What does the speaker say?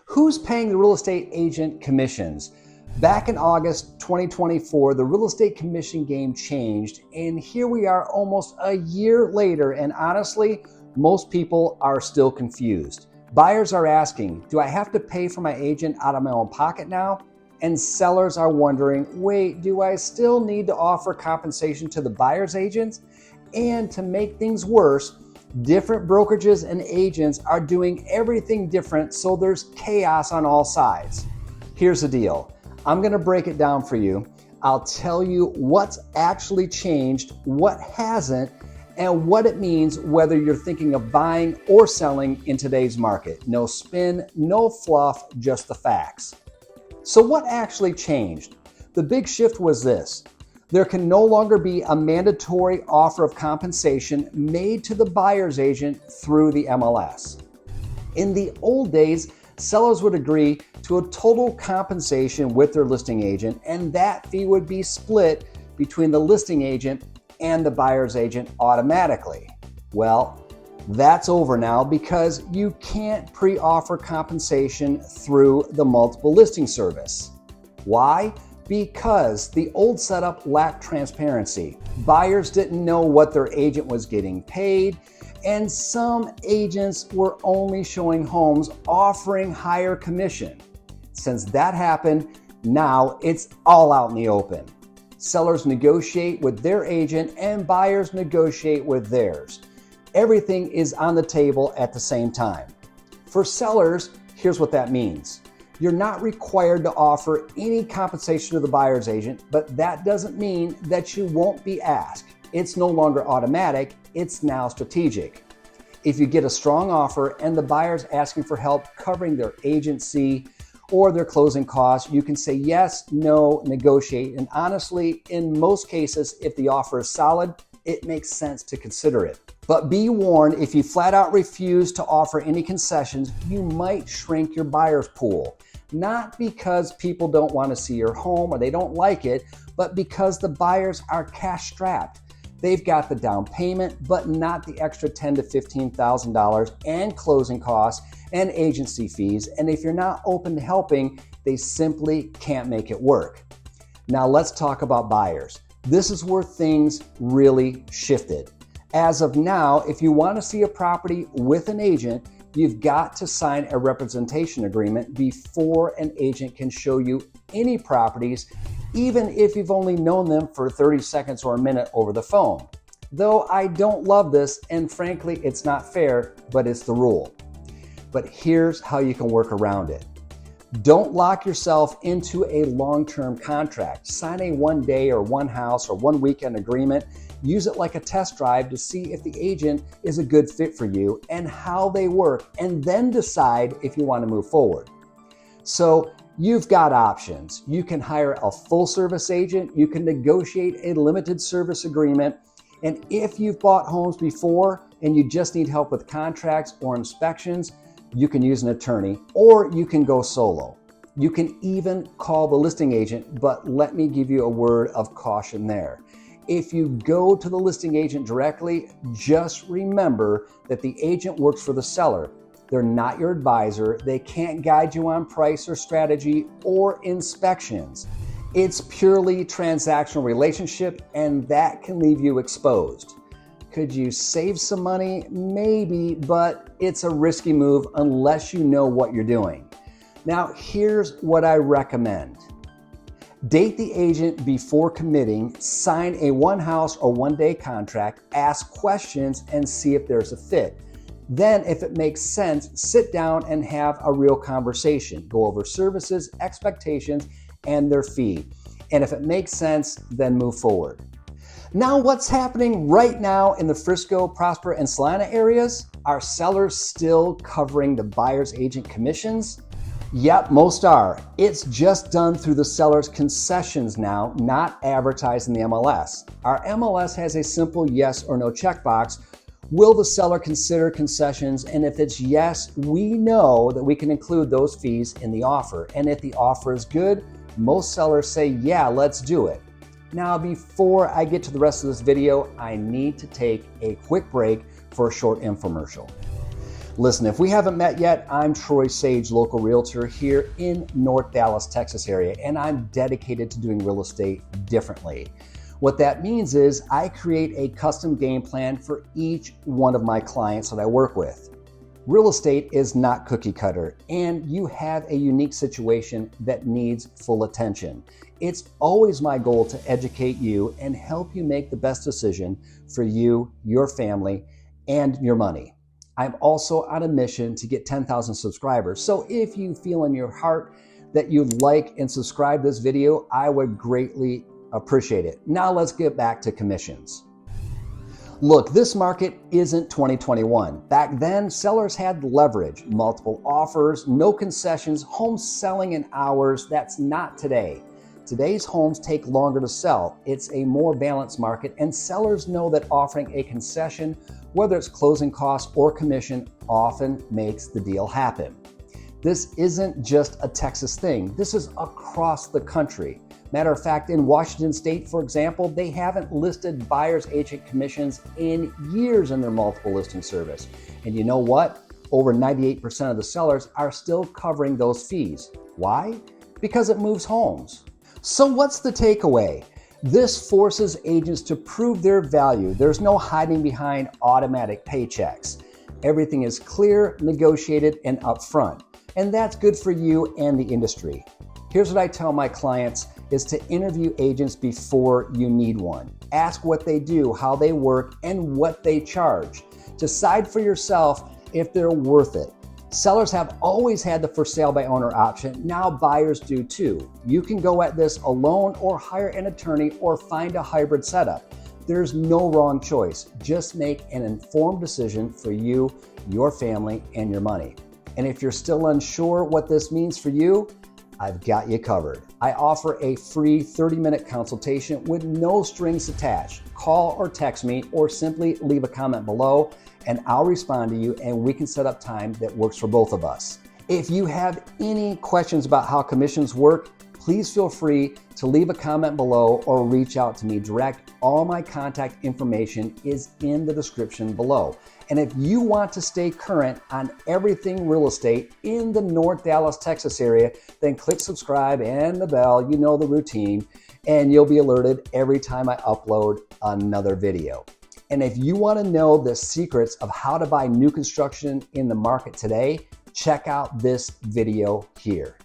Who's paying the real estate agent commissions? Back in August 2024, the real estate commission game changed, and here we are almost a year later, and honestly, most people are still confused. Buyers are asking, do I have to pay for my agent out of my own pocket now? And sellers are wondering, wait, do I still need to offer compensation to the buyer's agents? And to make things worse, different brokerages and agents are doing everything different, so there's chaos on all sides. Here's the deal. I'm going to break it down for you. I'll tell you what's actually changed, what hasn't, and what it means whether you're thinking of buying or selling in today's market. No spin, no fluff, just the facts. So what actually changed? The big shift was this. There can no longer be a mandatory offer of compensation made to the buyer's agent through the MLS. In the old days, sellers would agree to a total compensation with their listing agent, and that fee would be split between the listing agent and the buyer's agent automatically. Well, that's over now because you can't pre-offer compensation through the multiple listing service. Why? Because the old setup lacked transparency. Buyers didn't know what their agent was getting paid, and some agents were only showing homes offering higher commission. Since that happened, now it's all out in the open. Sellers negotiate with their agent and buyers negotiate with theirs. Everything is on the table at the same time. For sellers, here's what that means. You're not required to offer any compensation to the buyer's agent, but that doesn't mean that you won't be asked. It's no longer automatic, it's now strategic. If you get a strong offer and the buyer's asking for help covering their agency or their closing costs, you can say yes, no, negotiate, and honestly, in most cases, if the offer is solid, it makes sense to consider it. But be warned, if you flat out refuse to offer any concessions, you might shrink your buyer's pool. Not because people don't want to see your home or they don't like it, but because the buyers are cash strapped. They've got the down payment, but not the extra $10,000 to $15,000 and closing costs and agency fees. And if you're not open to helping, they simply can't make it work. Now let's talk about buyers. This is where things really shifted. As of now, if you want to see a property with an agent, you've got to sign a representation agreement before an agent can show you any properties, even if you've only known them for 30 seconds or a minute over the phone. Though I don't love this, and frankly, it's not fair, but it's the rule. But here's how you can work around it. Don't lock yourself into a long-term contract. Sign a one-day or one house or one weekend agreement. Use it like a test drive to see if the agent is a good fit for you and how they work, and then decide if you want to move forward. So you've got options. You can hire a full-service agent. You can negotiate a limited service agreement. And if you've bought homes before and you just need help with contracts or inspections, you can use an attorney, or you can go solo. You can even call the listing agent, but let me give you a word of caution there. If you go to the listing agent directly, just remember that the agent works for the seller. They're not your advisor. They can't guide you on price or strategy or inspections. It's purely transactional relationship, and that can leave you exposed. Could you save some money? Maybe, but it's a risky move unless you know what you're doing. Now, here's what I recommend. Date the agent before committing, sign a one house or one day contract, ask questions and see if there's a fit. Then, if it makes sense, sit down and have a real conversation. Go over services, expectations, and their fee. And if it makes sense, then move forward. Now, what's happening right now in the Frisco, Prosper, and Celina areas? Are sellers still covering the buyer's agent commissions? Yep, most are. It's just done through the seller's concessions now, not advertised in the MLS. Our MLS has a simple yes or no checkbox. Will the seller consider concessions? And if it's yes, we know that we can include those fees in the offer. And if the offer is good, most sellers say, yeah, let's do it. Now, before I get to the rest of this video, I need to take a quick break for a short infomercial. Listen, if we haven't met yet, I'm Troy Sage, local realtor here in North Dallas, Texas area, and I'm dedicated to doing real estate differently. What that means is I create a custom game plan for each one of my clients that I work with. Real estate is not cookie cutter, and you have a unique situation that needs full attention. It's always my goal to educate you and help you make the best decision for you, your family, and your money. I'm also on a mission to get 10,000 subscribers. So if you feel in your heart that you'd like and subscribe this video, I would greatly appreciate it. Now let's get back to commissions. Look, this market isn't 2021. Back then, sellers had leverage, multiple offers, no concessions, homes selling in hours. That's not today. Today's homes take longer to sell. It's a more balanced market, and sellers know that offering a concession, whether it's closing costs or commission, often makes the deal happen. This isn't just a Texas thing. This is across the country. Matter of fact, in Washington State, for example, they haven't listed buyer's agent commissions in years in their multiple listing service. And you know what? Over 98% of the sellers are still covering those fees. Why? Because it moves homes. So what's the takeaway? This forces agents to prove their value. There's no hiding behind automatic paychecks. Everything is clear, negotiated, and upfront. And that's good for you and the industry. Here's what I tell my clients is to interview agents before you need one. Ask what they do, how they work, and what they charge. Decide for yourself if they're worth it. Sellers have always had the for sale by owner option. Now buyers do too. You can go at this alone or hire an attorney or find a hybrid setup. There's no wrong choice. Just make an informed decision for you, your family, and your money. And if you're still unsure what this means for you, I've got you covered. I offer a free 30-minute consultation with no strings attached. Call or text me or simply leave a comment below and I'll respond to you and we can set up time that works for both of us. If you have any questions about how commissions work, please feel free to leave a comment below or reach out to me direct. All my contact information is in the description below. And if you want to stay current on everything real estate in the North Dallas, Texas area, then click subscribe and the bell, you know the routine, and you'll be alerted every time I upload another video. And if you want to know the secrets of how to buy new construction in the market today, check out this video here.